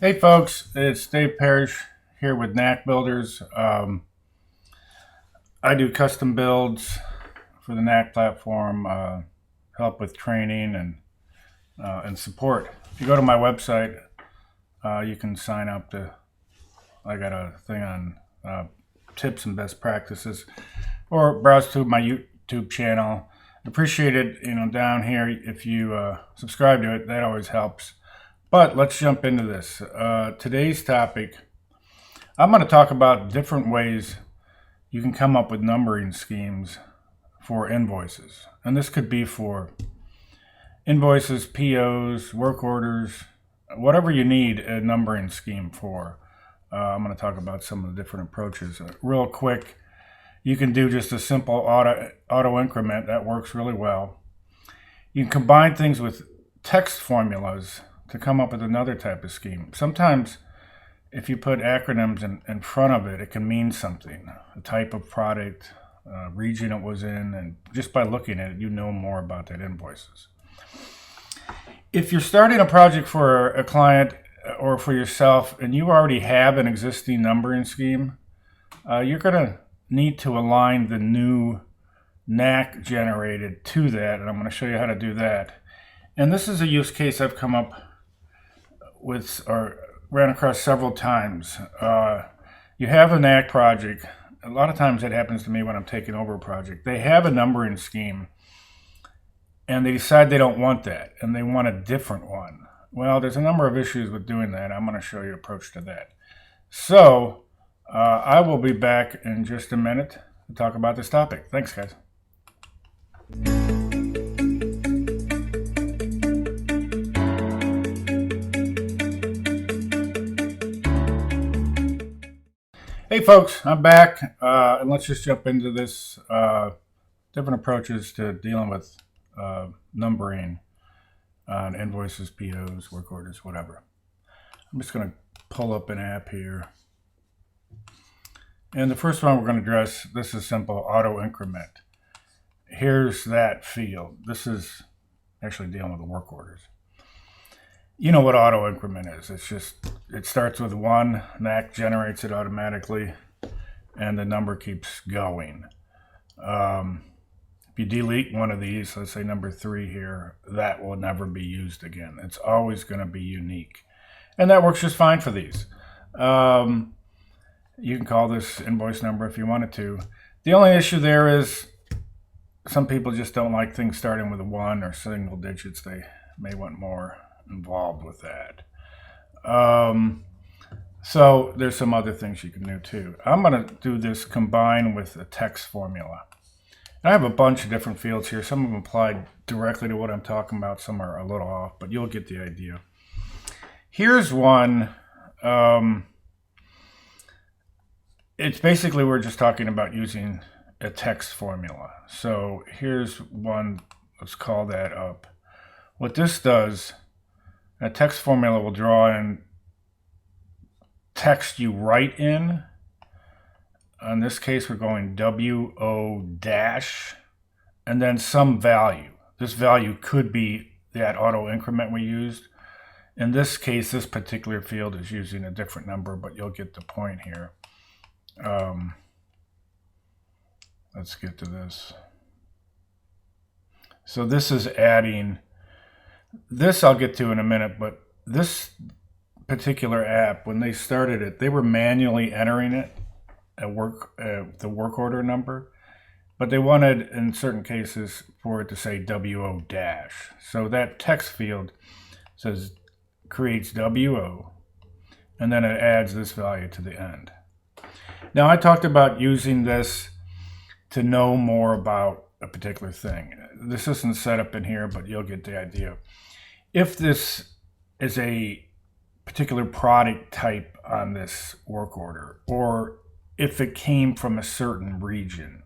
Hey folks, it's Dave Parrish here with Knack Builders. I do custom builds for the Knack platform, help with training and support. If you go to my website, you can sign up to. I got a thing on tips and best practices, or browse to my YouTube channel. Appreciate it, down here if you subscribe to it. That always helps. But let's jump into this. Today's topic, I'm going to talk about different ways you can come up with numbering schemes for invoices. And this could be for invoices, POs, work orders, whatever you need a numbering scheme for. I'm going to talk about some of the different approaches. Real quick, you can do just a simple auto increment. That works really well. You can combine things with text formulas to come up with another type of scheme. Sometimes if you put acronyms in front of it, it can mean something, the type of product, region it was in, and just by looking at it, you know more about that invoices. If you're starting a project for a client or for yourself and you already have an existing numbering scheme, you're going to need to align the new Knack generated to that, and I'm going to show you how to do that. And this is a use case I've come up with or ran across several times. You have a Knack project. A lot of times that happens to me when I'm taking over a project. They have a numbering scheme and they decide they don't want that and they want a different one. Well, there's a number of issues with doing that. I'm going to show you an approach to that. So I will be back in just a minute to talk about this topic. Thanks, guys. Hey folks, I'm back, and let's just jump into this different approaches to dealing with numbering on invoices, POs, work orders, whatever. I'm just going to pull up an app here. And the first one we're going to address, this is simple, auto increment. Here's that field. This is actually dealing with the work orders. You know what auto increment is. It's just, it starts with 1, Knack generates it automatically, and the number keeps going. If you delete one of these, let's say number 3 here, that will never be used again. It's always going to be unique. And that works just fine for these. You can call this invoice number if you wanted to. The only issue there is some people just don't like things starting with a 1 or single digits. They may want more involved with that. So there's some other things you can do too. I'm going to do this combined with a text formula. And I have a bunch of different fields here. Some of them apply directly to what I'm talking about. Some are a little off, but you'll get the idea. Here's one. It's basically we're just talking about using a text formula. So here's one. Let's call that up. What this does, a text formula will draw in text you write in. In this case, we're going WO dash and then some value. This value could be that auto increment we used. In this case, this particular field is using a different number, but you'll get the point here. Let's get to this. So this is adding, this I'll get to in a minute, but this particular app, when they started it, they were manually entering it, the work order number, but they wanted in certain cases for it to say WO dash. So that text field says creates WO, and then it adds this value to the end. Now I talked about using this to know more about a particular thing. This isn't set up in here, but you'll get the idea. If this is a particular product type on this work order, or if it came from a certain region,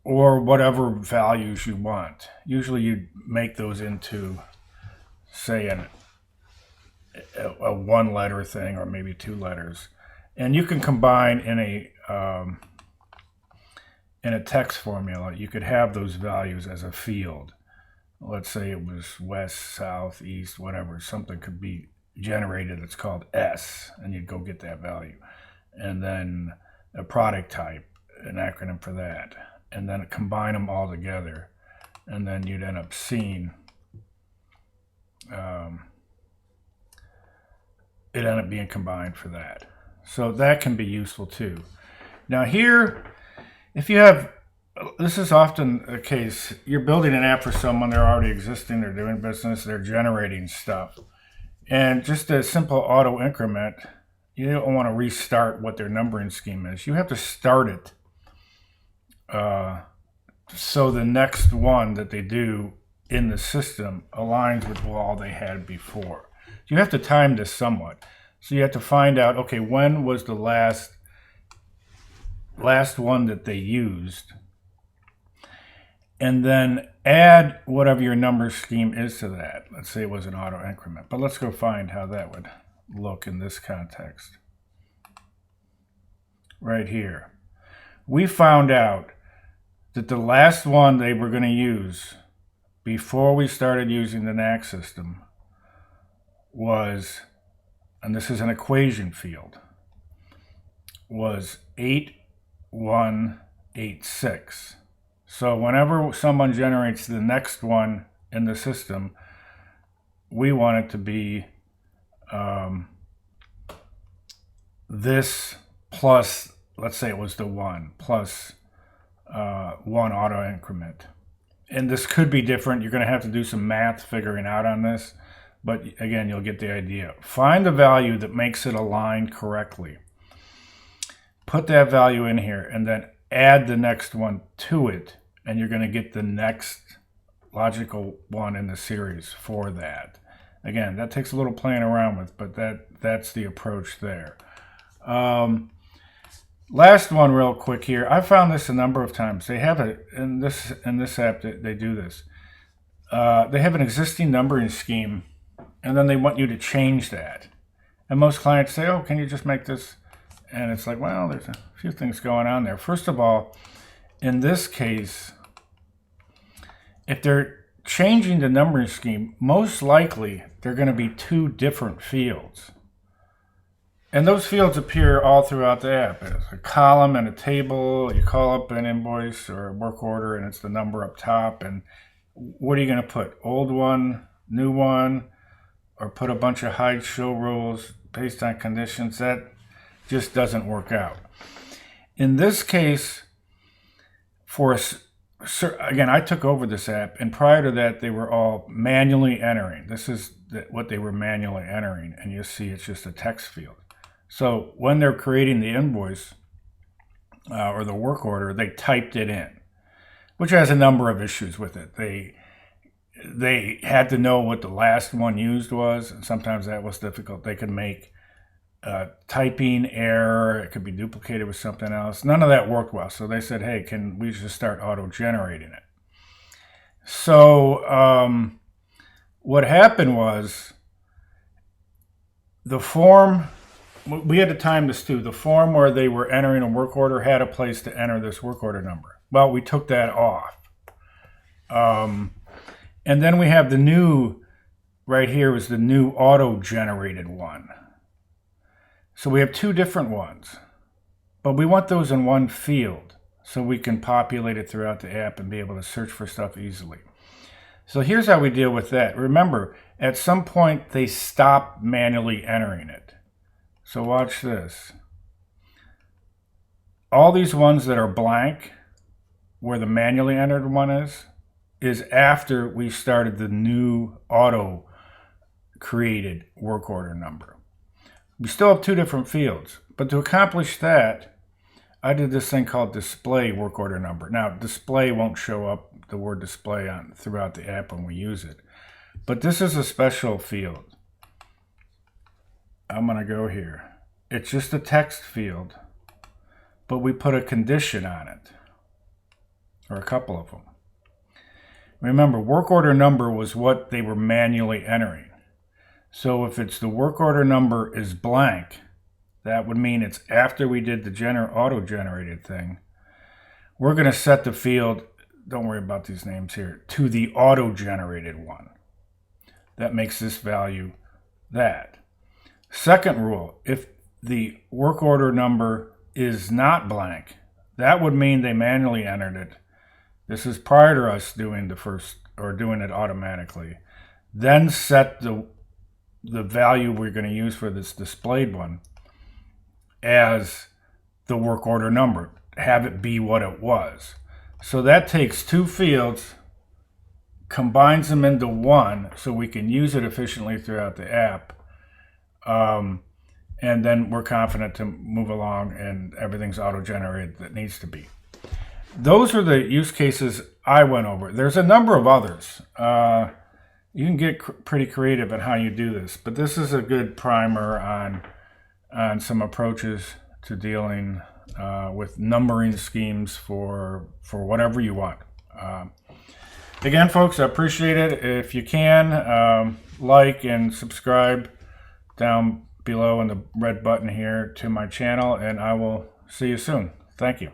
or whatever values you want, usually you make those into, say, a 1-letter thing or maybe 2 letters. And you can combine in a text formula, you could have those values as a field. Let's say it was west, south, east, whatever. Something could be generated that's called S, and you'd go get that value. And then a product type, an acronym for that. And then combine them all together. And then you'd end up seeing it ended up being combined for that. So that can be useful too. Now here, if you have, this is often a case, you're building an app for someone, they're already existing, they're doing business, they're generating stuff. And just a simple auto increment, you don't want to restart what their numbering scheme is. You have to start it so the next one that they do in the system aligns with all they had before. You have to time this somewhat. So you have to find out, okay, when was the last one that they used? And then add whatever your number scheme is to that. Let's say it was an auto increment. But let's go find how that would look in this context. Right here. We found out that the last one they were going to use before we started using the Knack system was, and this is an equation field, was 8186. So whenever someone generates the next one in the system, we want it to be this plus, let's say it was the 1, plus 1 auto increment. And this could be different. You're going to have to do some math figuring out on this. But again, you'll get the idea. Find the value that makes it align correctly. Put that value in here and then add the next one to it. And you're going to get the next logical one in the series for that. Again, that takes a little playing around with, but that's the approach there. Last one real quick here. I found this a number of times. They have it in this app, they do this. They have an existing numbering scheme, and then they want you to change that. And most clients say, oh, can you just make this? And it's like, well, there's a few things going on there. First of all, in this case, if they're changing the numbering scheme, most likely they're going to be 2 different fields. And those fields appear all throughout the app. It's a column and a table. You call up an invoice or a work order, and it's the number up top. And what are you going to put? Old one, new one, or put a bunch of hide show rules based on conditions? That just doesn't work out. In this case, again, I took over this app, and prior to that, they were all manually entering. This is what they were manually entering, and you see it's just a text field. So when they're creating the invoice or the work order, they typed it in, which has a number of issues with it. They had to know what the last one used was, and sometimes that was difficult. They could make typing error. It could be duplicated with something else. None of that worked well. So they said, hey, can we just start auto-generating it? So what happened was the form, we had to time this too. The form where they were entering a work order had a place to enter this work order number. Well, we took that off. And then we have the new, right here is the new auto-generated one. So we have 2 different ones, but we want those in one field so we can populate it throughout the app and be able to search for stuff easily. So here's how we deal with that. Remember, at some point they stop manually entering it. So watch this. All these ones that are blank, where the manually entered one is after we started the new auto created work order number. We still have 2 different fields, but to accomplish that, I did this thing called display work order number. Now, display won't show up, the word display, throughout the app when we use it, but this is a special field. I'm going to go here. It's just a text field, but we put a condition on it, or a couple of them. Remember, work order number was what they were manually entering. So if it's the work order number is blank, that would mean it's after we did the auto-generated thing. We're going to set the field, don't worry about these names here, to the auto-generated one. That makes this value that. Second rule, if the work order number is not blank, that would mean they manually entered it. This is prior to us doing the first, or doing it automatically. Then set the value we're going to use for this displayed one as the work order number. Have it be what it was. So that takes two fields, combines them into one so we can use it efficiently throughout the app. And then we're confident to move along and everything's auto-generated that needs to be. Those are the use cases I went over. There's a number of others. You can get pretty creative in how you do this, but this is a good primer on some approaches to dealing with numbering schemes for whatever you want. Again, folks, I appreciate it. If you can, like and subscribe down below in the red button here to my channel, and I will see you soon. Thank you.